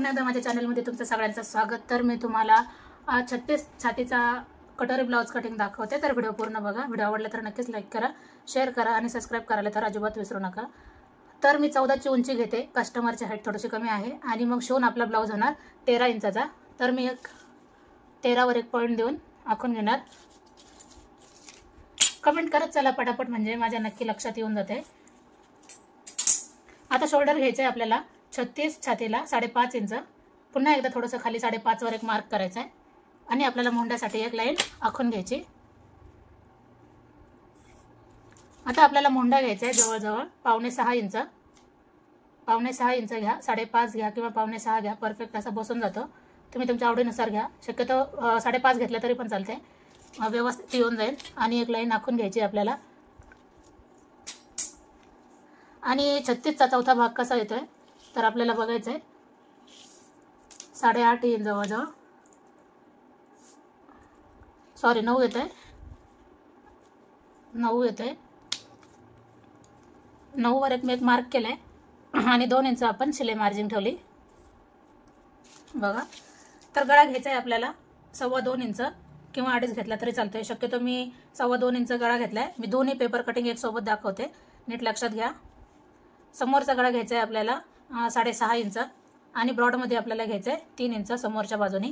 पुन्हा एकदा माझ्या चॅनलमध्ये तुमचं सगळ्यांचं स्वागत। तर मी तुम्हाला 36 छातीचा कटोरी ब्लाउज कटिंग दाखवते। तर व्हिडिओ पूर्ण बघा। व्हिडिओ आवडला तर नक्कीच लाईक करा, शेअर करा आणि सबस्क्राइब करायला तर अजिबात विसरू नका। तर मी 14 ची उंची घेते, कस्टमरची हाईट थोडीशी कमी आहे आणि मग शिवून आपला ब्लाउज होणार 13 इंचाचा। तर मी 13 वर 1 पॉइंट देऊन आखून घेणार। कमेंट करत चला पटापट, म्हणजे माझ्या नक्की लक्षात येऊन जाते। आता शोल्डर घ्यायचे आपल्याला 36 छातीला 5.5 इंच। पुन्हा एकदा थोडंसं खाली 5.5 वर एक मार्क करायचा आहे आणि आपल्याला मोंढ्यासाठी एक लाईन आखून घ्यायची। आता आपल्याला मोंढा घ्यायचा आहे जवळजवळ 5.5 इंच। 5.5 इंच घ्या, 5.5 घ्या किंवा 5.5 घ्या, परफेक्ट असा बसून जातो। तुम्ही तुमच्या आवडीनुसार घ्या, शक्यतो 5.5 घेतलं तरी पण चालते, व्यवस्थित येऊन जाईल। आणि एक लाईन आखून घ्यायची आपल्याला। आणि 36 चा चौथा भाग कसा येतोय तर आपल्याला बघायचं आहे 8.5 इंच जवळजवळ, सॉरी 9 येतोय, 9 येतोय। 9 वर मी एक मार्क केलाय आणि 2 इंच आपण शिलाई मार्जिन ठेवली बघा। तर गळा घ्यायचा आहे आपल्याला 2.25 इंच किंवा 2.5 घेतला तरी चालतोय। शक्यतो मी 2.25 इंच गळा घेतलाय। मी दोन्ही पेपर कटिंग एक सोबत दाखवते, नीट लक्षात घ्या। समोरचा गळा घ्यायचा आहे आपल्याला 6.5 इंच आणि ब्रॉड मध्ये आपल्याला घ्यायचं आहे 3 इंच समोरच्या बाजूनी।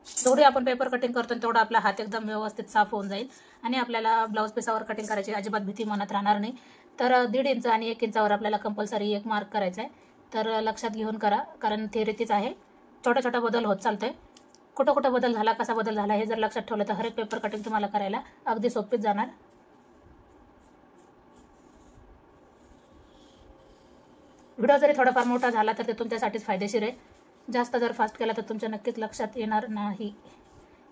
जेवढे आपण पेपर कटिंग करतो तेवढा आपला हात एकदम व्यवस्थित साफ होऊन जाईल आणि आपल्याला ब्लाउज पीसावर कटिंग करायची अजिबात भीती मनात राहणार नाही। तर 1.5 इंच आणि 1 इंचावर आपल्याला कंपल्सरी एक मार्क करायचा आहे। तर लक्षात घेऊन करा, कारण थेरीतीच आहे, छोटा छोटा बदल होत चालतोय। कुठं कुठं बदल झाला, कसा बदल झाला हे जर लक्षात ठेवलं तर हर एक पेपर कटिंग तुम्हाला करायला अगदी सोपीच जाणार। व्हिडिओ जरी थोडाफार मोठा झाला तर ते तुमच्यासाठीच फायदेशीर आहे। जास्त जर फास्ट केला तर तुमच्या नक्कीच लक्षात येणार नाही,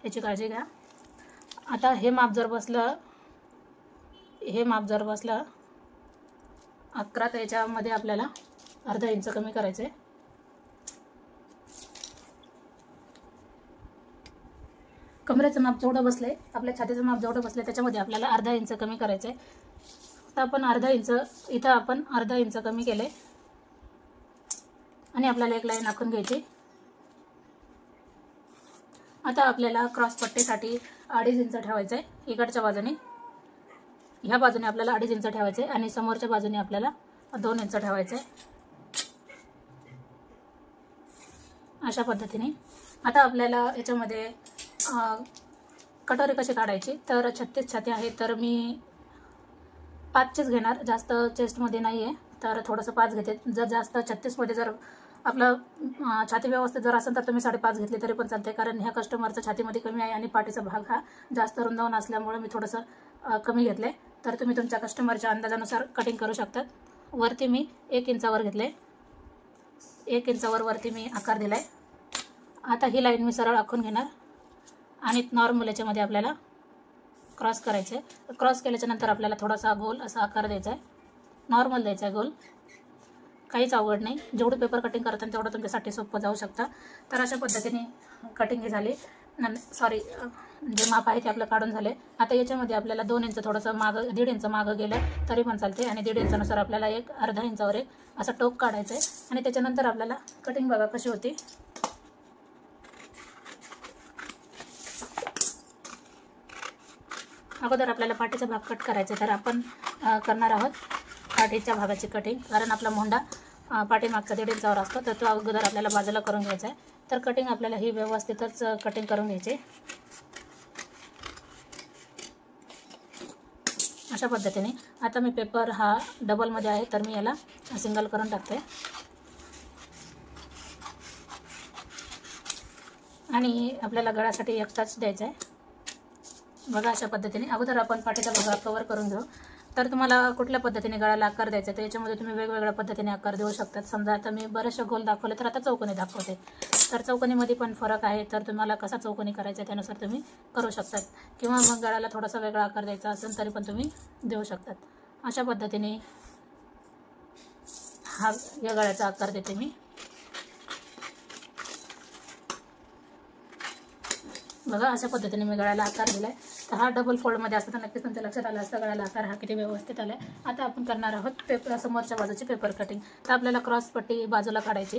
याची काळजी घ्या। आता हे माप जर बसलं 11, तर याच्यामध्ये आपल्याला अर्धा इंच कमी करायचं आहे। कमरेचं माप जेवढं बसलंय, आपल्या छातीचं माप जेवढं बसलंय त्याच्यामध्ये आपल्याला अर्धा इंच कमी करायचं आहे। तर आपण अर्धा इंच, इथं आपण अर्धा इंच कमी केलंय आणि आपल्याला एक लाईन आखून घ्यायची। आता आपल्याला क्रॉस पट्टीसाठी 2.5 इंच ठेवायचं आहे इकडच्या बाजूने। ह्या बाजूने आपल्याला 2.5 इंच ठेवायचं आहे आणि समोरच्या बाजूने आपल्याला 2 इंच ठेवायचं आहे, अशा पद्धतीने। आता आपल्याला याच्यामध्ये कटोरी कशी काढायची, तर 36 छाती आहे तर मी 5चीच घेणार, जास्त चेस्टमध्ये नाही आहे तर थोडंसं 5 घेते। जर जास्त 36 मध्ये जर आपलं छाती व्यवस्थित जर असेल तर तुम्ही 5.5 घेतले तरी पण चालते, कारण ह्या कस्टमरचा छातीमध्ये कमी आहे आणि पाठीचा भाग हा जास्त रुंदावून असल्यामुळे मी थोडंसं कमी घेतले। तर तुम्ही तुमच्या कस्टमरच्या अंदाजानुसार कटिंग करू शकतात। वरती मी 1 इंचावर घेतले, 1 इंचावर वरती मी आकार दिलाय। आता ही लाईन मी सरळ आखून घेणार आणि नॉर्मल याच्यामध्ये आपल्याला क्रॉस करायचं आहे। क्रॉस केल्याच्या नंतर आपल्याला थोडासा गोल असा आकार द्यायचा आहे, नॉर्मल द्यायचा आहे गोल, काहीच अवघड नाही। जेवढं पेपर कटिंग करताना तेवढं तुमच्यासाठी सोपं जाऊ शकतं। तर अशा पद्धतीने कटिंग झाली, सॉरी जे माप आहे ते आपलं काढून झाले। आता याच्यामध्ये आपल्याला 2 इंच थोडंसं मागं, 1.5 इंच मागं गेलं तरी पण चालते आणि 1.5 इंचानुसार आपल्याला एक अर्धा इंचावर एक असं टोक काढायचं आहे आणि त्याच्यानंतर आपल्याला कटिंग बघा कशी होती। अगोदर आपल्याला पाठीचा भाग कट करायचा, तर आपण करणार आहोत पाठीच्या भागाची कटिंग, कारण आपला मोंढा पाठीमागचा 1.5 इंचावर असतो, तर तो अगोदर आपल्याला बाजूला करून घ्यायचा आहे। तर कटिंग आपल्याला ही व्यवस्थितच कटिंग करून घ्यायची अशा पद्धतीने। आता मी पेपर हा डबलमध्ये आहे तर मी याला सिंगल करून टाकते आणि आपल्याला गळ्यासाठी एक टच द्यायचा आहे बघा, अशा पद्धतीने। अगोदर आपण पाठीचा भाग कव्हर करून घेऊ। तर तुम्हाला कुठल्या पद्धतीने गळ्याला आकार द्यायचा तर याच्यामध्ये तुम्ही वेगवेगळ्या पद्धतीने आकार देऊ शकतात। समजा आता मी बरेचसे गोल दाखवले तर आता चौकोनी दाखवते, तर चौकोनीमध्ये पण फरक आहे, तर तुम्हाला कसा चौकोनी करायचा त्यानुसार तुम्ही करू शकतात, किंवा मग गळ्याला थोडासा वेगळा आकार द्यायचा असेल तरी पण तुम्ही देऊ शकतात। अशा पद्धतीने हा या गळ्याचा आकार देते मी। बघा अशा पद्धतीने मी गळ्याला आकार दिलाय. तर हा डबल फोल्डमध्ये असतं तर नक्कीच तुमच्या लक्षात आलं असतं गळ्याला आकार हा किती व्यवस्थित आलाय. आता आपण करणार आहोत समोरच्या बाजूची पेपर कटिंग. तर आपल्याला क्रॉस पट्टी बाजूला काढायची.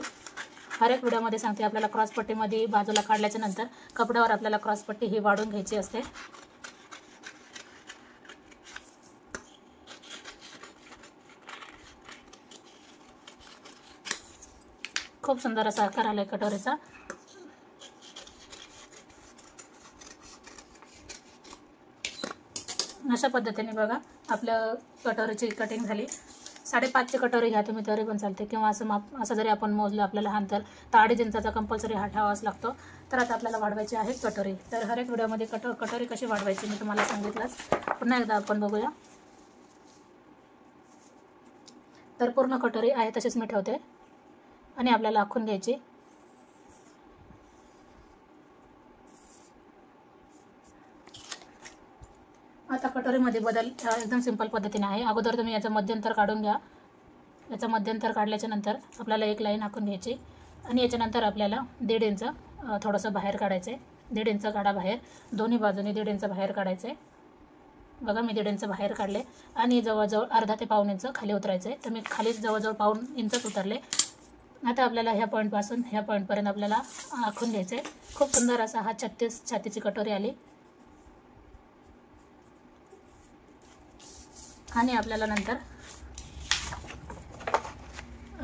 हर एक व्हिडिओमध्ये सांगते आपल्याला क्रॉस पट्टीमध्ये बाजूला काढल्याच्या नंतर कपड्यावर आपल्याला क्रॉस पट्टी ही वाढून घ्यायची असते. खूप सुंदर असा आकार आलाय कटोरीचा. अशा पद्धतीने बघा आपल्या कटोरीची कटिंग झाली. 5.5ची कटोरी घ्या तुम्ही तरी पण चालते, किंवा असं जरी आपण मोजलं आपल्याला अंतर तर 2.5 इंचाचा कंपल्सरी हा ठेवावाच लागतो. तर आता आपल्याला वाढवायची आहे कटोरी. तर हर एक व्हिडिओमध्ये कटोरी कशी वाढवायची मी तुम्हाला सांगितलंच. पुन्हा एकदा आपण बघूया. तर पूर्ण कटोरी आहे तशीच मी ठेवते आणि आपल्याला आखून घ्यायची. आता कटोरीमध्ये बदल एकदम सिंपल पद्धतीने आहे. अगोदर तुम्ही याचं मध्यंतर काढून घ्या. याचं मध्यंतर काढल्याच्या नंतर आपल्याला एक लाईन आखून घ्यायची आणि याच्यानंतर आपल्याला 1.5 इंच थोडंसं बाहेर काढायचं आहे. 1.5 इंच काढा बाहेर. दोन्ही बाजूने 1.5 इंच बाहेर काढायचं आहे. बघा मी 1.5 इंच बाहेर काढले आणि जवळजवळ अर्धा ते पाऊण इंच खाली उतरायचं आहे. तर मी खाली जवळजवळ पाऊण इंचच उतरले. आता आपल्याला ह्या पॉईंटपासून ह्या पॉईंटपर्यंत आपल्याला आखून घ्यायचं आहे. खूप सुंदर असा हा 36 छातीची कटोरी आली. आणि आपल्याला नंतर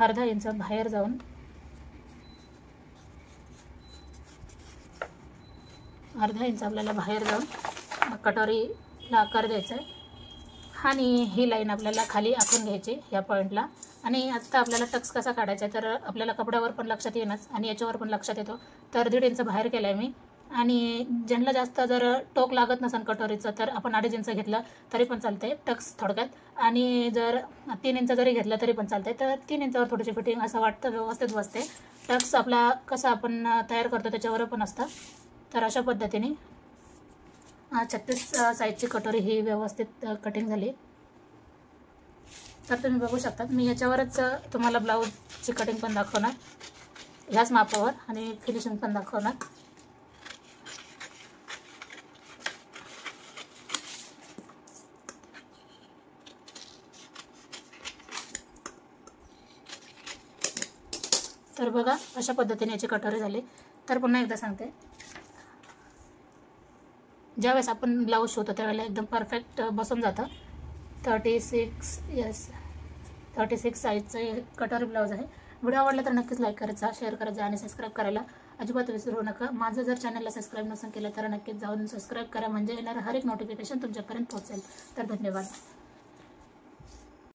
अर्धा इंच बाहेर जाऊन कटोरीला आकार द्यायचा आहे आणि ही लाईन आपल्याला खाली आखून घ्यायची ह्या पॉईंटला. आणि आता आपल्याला टक्स कसा काढायचा आहे तर आपल्याला कपड्यावर पण लक्षात येणंच आणि याच्यावर पण लक्षात येतो. तर 1.5 इंच बाहेर केलं आहे मी. आणि ज्यांना जास्त जर टोक लागत नसेल कटोरीचं तर आपण 2.5 इंच घेतलं तरी पण चालते टक्स थोडक्यात. आणि जर 3 इंच जरी घेतलं तरी पण चालते. तर 3 इंचावर थोडीशी फिटिंग असं वाटतं व्यवस्थित बसते. टक्स आपला कसा आपण तयार करतो त्याच्यावर पण असतं. तर अशा पद्धतीने 36 साईजची कटोरी ही व्यवस्थित कटिंग झाली. तर तुम्ही बघू शकता मी याच्यावरच तुम्हाला ब्लाऊजची कटिंग पण दाखवणार ह्याच मापावर आणि फिनिशिंग पण दाखवणार. तर बघा अशा पद्धतीने याची कटोरी झाली. तर पुन्हा एकदा सांगते, ज्यावेळेस आपण ब्लाऊज शिवतो त्यावेळेला एकदम परफेक्ट बसून जातं. 36 साईजचं कटोरी ब्लाऊज आहे. व्हिडिओ आवडला तर नक्कीच लाईक करायचा, शेअर करायचा आणि सबस्क्राईब करायला अजिबात विसरू नका. माझं जर चॅनलला सबस्क्राईब नसेल केलं तर नक्कीच जाऊन सबस्क्राईब करा, म्हणजे येणारं हर एक नोटिफिकेशन तुमच्यापर्यंत पोहोचेल. तर धन्यवाद.